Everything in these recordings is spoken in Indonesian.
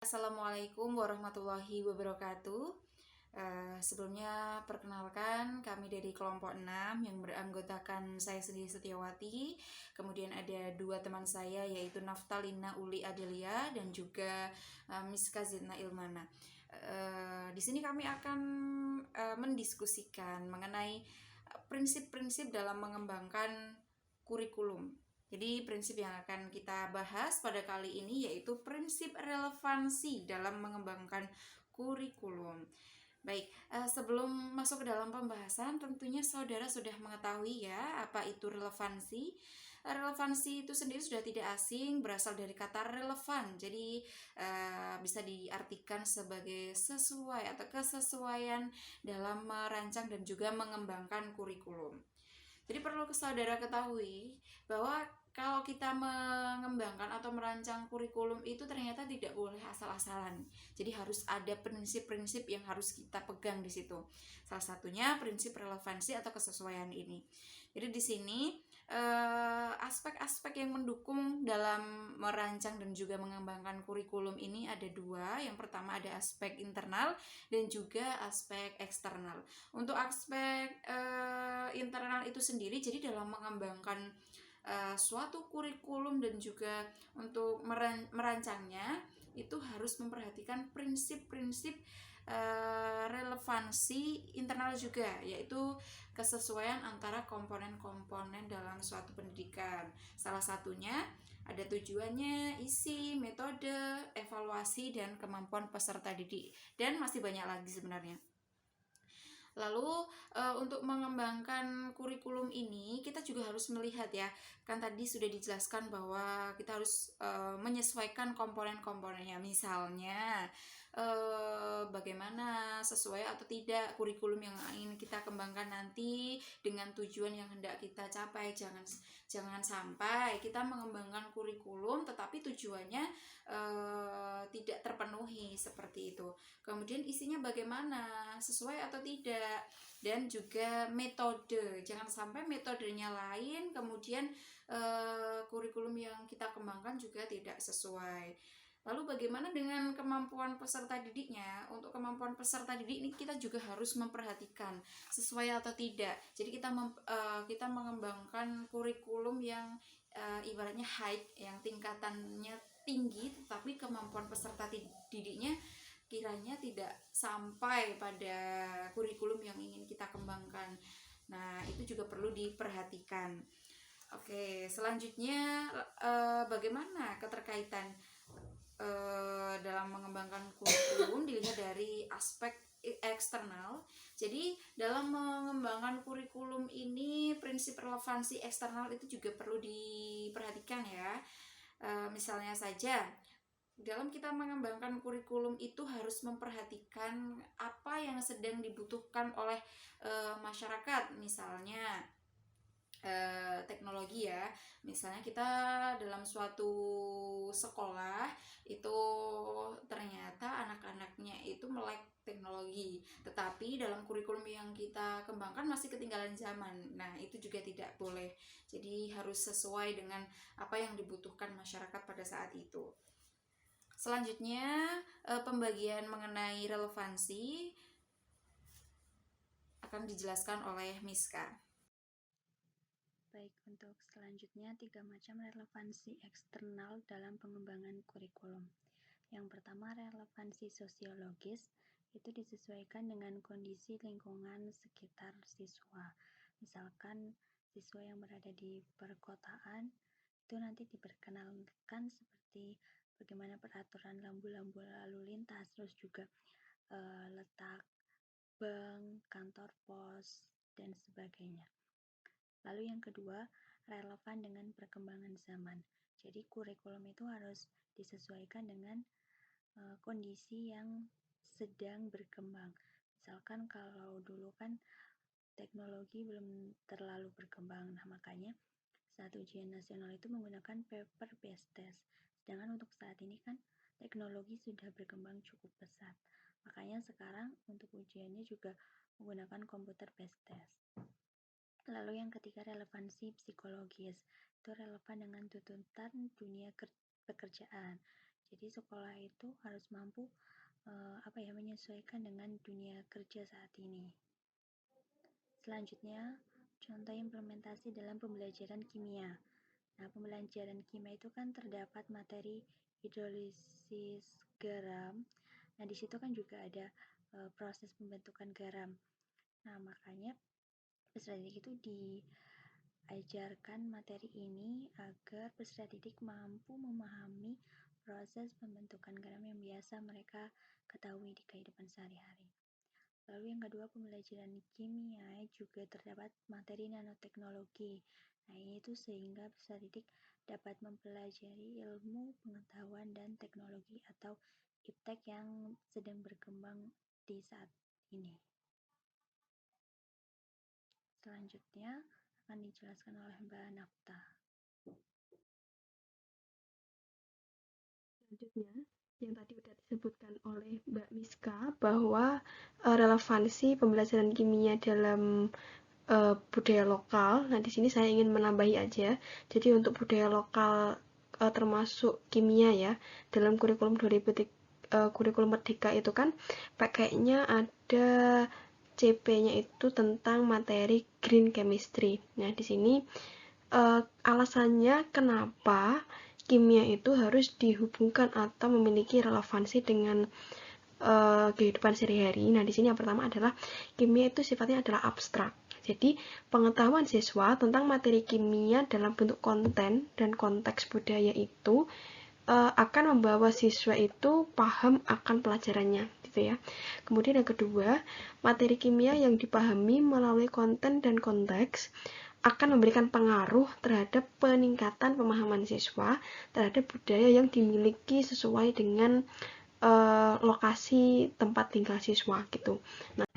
Assalamualaikum warahmatullahi wabarakatuh. Sebelumnya perkenalkan kami dari kelompok 6 yang beranggotakan saya sendiri Setiawati. Kemudian ada dua teman saya yaitu Naftalina Uli Adelia dan juga Miska Zidna Ilmana. Di sini kami akan mendiskusikan mengenai prinsip-prinsip dalam mengembangkan kurikulum. Jadi prinsip yang akan kita bahas pada kali ini yaitu prinsip relevansi dalam mengembangkan kurikulum. Baik, sebelum masuk ke dalam pembahasan, tentunya saudara sudah mengetahui ya apa itu relevansi. Relevansi itu sendiri sudah tidak asing, berasal dari kata relevan. Jadi bisa diartikan sebagai sesuai atau kesesuaian dalam merancang dan juga mengembangkan kurikulum. Jadi perlu saudara ketahui bahwa kalau kita mengembangkan atau merancang kurikulum itu ternyata tidak boleh asal-asalan. Jadi harus ada prinsip-prinsip yang harus kita pegang di situ. Salah satunya prinsip relevansi atau kesesuaian ini. Jadi di sini aspek-aspek yang mendukung dalam merancang dan juga mengembangkan kurikulum ini ada dua. Yang pertama ada aspek internal dan juga aspek eksternal. Untuk aspek internal itu sendiri, jadi dalam mengembangkan suatu kurikulum dan juga untuk merancangnya itu harus memperhatikan prinsip-prinsip relevansi internal juga, yaitu kesesuaian antara komponen-komponen dalam suatu pendidikan. Salah satunya ada tujuannya, isi, metode, evaluasi, dan kemampuan peserta didik. Dan masih banyak lagi sebenarnya. Lalu untuk mengembangkan kurikulum ini kita juga harus melihat ya, kan tadi sudah dijelaskan bahwa kita harus menyesuaikan komponen-komponennya. Misalnya bagaimana sesuai atau tidak kurikulum yang ingin kita kembangkan nanti dengan tujuan yang hendak kita capai. Jangan sampai kita mengembangkan kurikulum tetapi tujuannya tidak terpenuhi seperti itu. Kemudian isinya bagaimana, sesuai atau tidak, dan juga metode. Jangan sampai metodenya lain, kemudian kurikulum yang kita kembangkan juga tidak sesuai. Lalu bagaimana dengan kemampuan peserta didiknya? Untuk kemampuan peserta didik ini kita juga harus memperhatikan sesuai atau tidak. Jadi kita mengembangkan kurikulum yang ibaratnya high, yang tingkatannya tinggi, tetapi kemampuan peserta didiknya kiranya tidak sampai pada kurikulum yang ingin kita kembangkan. Nah, itu juga perlu diperhatikan. Oke, selanjutnya bagaimana keterkaitan dalam mengembangkan kurikulum dilihat dari aspek eksternal. Jadi dalam mengembangkan kurikulum ini prinsip relevansi eksternal itu juga perlu diperhatikan ya. Misalnya saja dalam kita mengembangkan kurikulum itu harus memperhatikan apa yang sedang dibutuhkan oleh masyarakat. Misalnya teknologi ya, misalnya kita dalam suatu sekolah itu ternyata anak-anaknya itu melek teknologi, tetapi dalam kurikulum yang kita kembangkan masih ketinggalan zaman. Nah, itu juga tidak boleh. Jadi harus sesuai dengan apa yang dibutuhkan masyarakat pada saat itu. Selanjutnya pembagian mengenai relevansi akan dijelaskan oleh Miska. Baik, untuk selanjutnya 3 macam relevansi eksternal dalam pengembangan kurikulum. Yang pertama, relevansi sosiologis, itu disesuaikan dengan kondisi lingkungan sekitar siswa. Misalkan siswa yang berada di perkotaan itu nanti diperkenalkan seperti bagaimana peraturan lampu-lampu lalu lintas, terus juga letak bank, kantor pos, dan sebagainya. Lalu yang kedua, relevan dengan perkembangan zaman. Jadi kurikulum itu harus disesuaikan dengan kondisi yang sedang berkembang. Misalkan kalau dulu kan teknologi belum terlalu berkembang, nah makanya saat ujian nasional itu menggunakan paper based test. Sedangkan untuk saat ini kan teknologi sudah berkembang cukup pesat. Makanya sekarang untuk ujiannya juga menggunakan computer based test. Lalu yang ketiga, relevansi psikologis. Itu relevan dengan tuntutan dunia pekerjaan. Jadi sekolah itu harus mampu menyesuaikan dengan dunia kerja saat ini. Selanjutnya, contoh implementasi dalam pembelajaran kimia. Nah, pembelajaran kimia itu kan terdapat materi hidrolisis garam. Nah, di situ kan juga ada proses pembentukan garam. Nah, makanya peserta didik itu diajarkan materi ini agar peserta didik mampu memahami proses pembentukan garam yang biasa mereka ketahui di kehidupan sehari-hari. Lalu yang kedua, pembelajaran kimia juga terdapat materi nanoteknologi. Nah, ini tuh sehingga peserta didik dapat mempelajari ilmu, pengetahuan, dan teknologi atau iptek yang sedang berkembang di saat ini. Selanjutnya akan dijelaskan oleh Mbak Nafta. Selanjutnya, yang tadi sudah disebutkan oleh Mbak Miska bahwa relevansi pembelajaran kimia dalam budaya lokal. Nah, di sini saya ingin menambahi aja. Jadi untuk budaya lokal termasuk kimia ya, dalam kurikulum 2003 kurikulum Merdeka itu kan pakainya ada CP-nya itu tentang materi green chemistry. Nah, di sini alasannya kenapa kimia itu harus dihubungkan atau memiliki relevansi dengan kehidupan sehari-hari. Nah, di sini yang pertama adalah kimia itu sifatnya adalah abstrak. Jadi, pengetahuan siswa tentang materi kimia dalam bentuk konten dan konteks budaya itu akan membawa siswa itu paham akan pelajarannya, gitu ya. Kemudian yang kedua, materi kimia yang dipahami melalui konten dan konteks akan memberikan pengaruh terhadap peningkatan pemahaman siswa terhadap budaya yang dimiliki sesuai dengan lokasi tempat tinggal siswa gitu. Nah,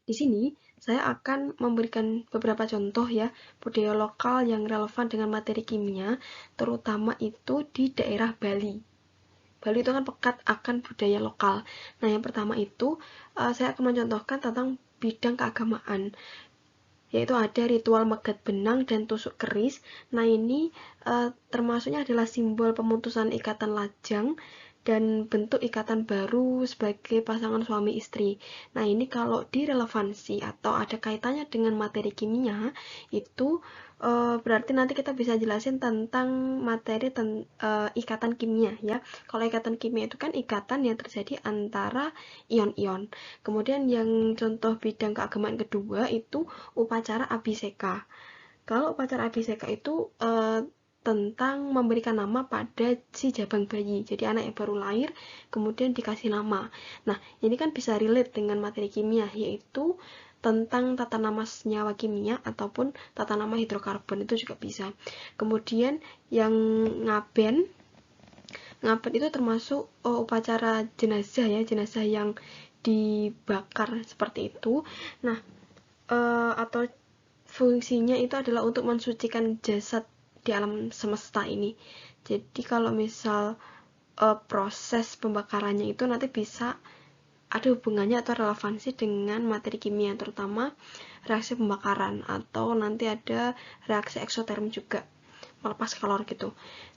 di sini saya akan memberikan beberapa contoh ya budaya lokal yang relevan dengan materi kimia, terutama itu di daerah Bali. Bali itu kan pekat akan budaya lokal. Nah, yang pertama itu saya akan mencontohkan tentang bidang keagamaan, yaitu ada ritual megat benang dan tusuk keris. Nah, ini termasuknya adalah simbol pemutusan ikatan lajang dan bentuk ikatan baru sebagai pasangan suami istri. Nah, ini kalau direlevansi atau ada kaitannya dengan materi kimia, itu berarti nanti kita bisa jelasin tentang materi ikatan kimia ya. Kalau ikatan kimia itu kan ikatan yang terjadi antara ion-ion. Kemudian yang contoh bidang keagamaan kedua itu upacara abhiseka. Kalau upacara abhiseka itu tentang memberikan nama pada si jabang bayi. Jadi anak yang baru lahir kemudian dikasih nama. Nah, ini kan bisa relate dengan materi kimia, yaitu tentang tata nama senyawa kimia ataupun tata nama hidrokarbon, itu juga bisa. Kemudian yang ngaben itu termasuk upacara jenazah ya, jenazah yang dibakar seperti itu. Nah, atau fungsinya itu adalah untuk mensucikan jasad di alam semesta ini. Jadi kalau misal proses pembakarannya itu nanti bisa ada hubungannya atau relevansi dengan materi kimia, terutama reaksi pembakaran atau nanti ada reaksi eksoterm juga, melepas kalor gitu.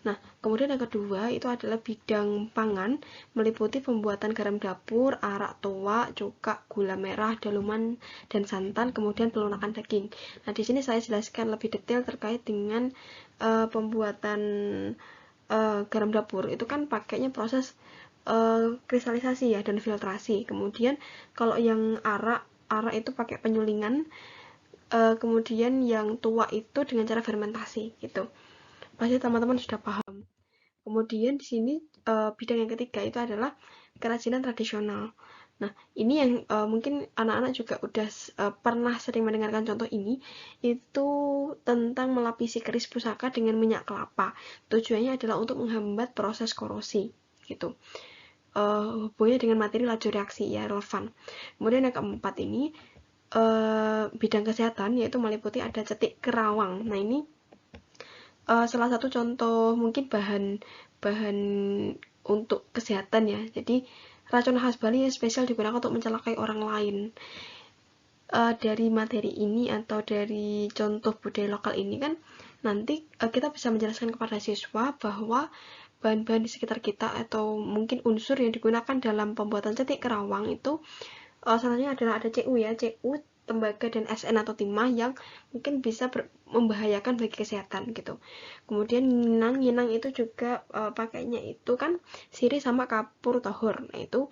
Nah, kemudian yang kedua itu adalah bidang pangan, meliputi pembuatan garam dapur, arak tua, cuka, gula merah, daluman, dan santan, kemudian pelunakan daging. Nah, di sini saya jelaskan lebih detail terkait dengan pembuatan garam dapur. Itu kan pakainya proses kristalisasi ya dan filtrasi. Kemudian kalau yang arak itu pakai penyulingan. Kemudian yang tua itu dengan cara fermentasi gitu. Pasti teman-teman sudah paham. Kemudian di sini bidang yang ketiga itu adalah kerajinan tradisional. Nah, ini yang mungkin anak-anak juga udah pernah sering mendengarkan contoh ini, itu tentang melapisi keris pusaka dengan minyak kelapa. Tujuannya adalah untuk menghambat proses korosi gitu. Hubungannya dengan materi laju reaksi ya, relevan. Kemudian yang keempat ini bidang kesehatan, yaitu meliputi ada cetik kerawang. Nah, ini salah satu contoh mungkin bahan untuk kesehatan ya. Jadi racun khas Bali yang spesial digunakan untuk mencelakai orang lain. Dari materi ini atau dari contoh budaya lokal ini kan nanti kita bisa menjelaskan kepada siswa bahwa bahan-bahan di sekitar kita atau mungkin unsur yang digunakan dalam pembuatan cetik kerawang itu salah satunya adalah ada CU ya, CU, tembaga, dan SN atau timah yang mungkin bisa membahayakan bagi kesehatan gitu. Kemudian nyinang itu juga pakainya itu kan sirih sama kapur tohur. Nah itu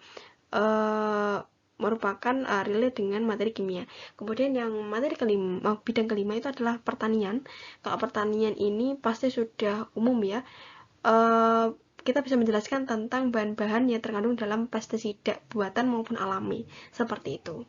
merupakan relate dengan materi kimia. Kemudian yang materi kelima, bidang kelima itu adalah pertanian. Kalau pertanian ini pasti sudah umum ya. Kita bisa menjelaskan tentang bahan-bahan yang terkandung dalam pestisida buatan maupun alami, seperti itu.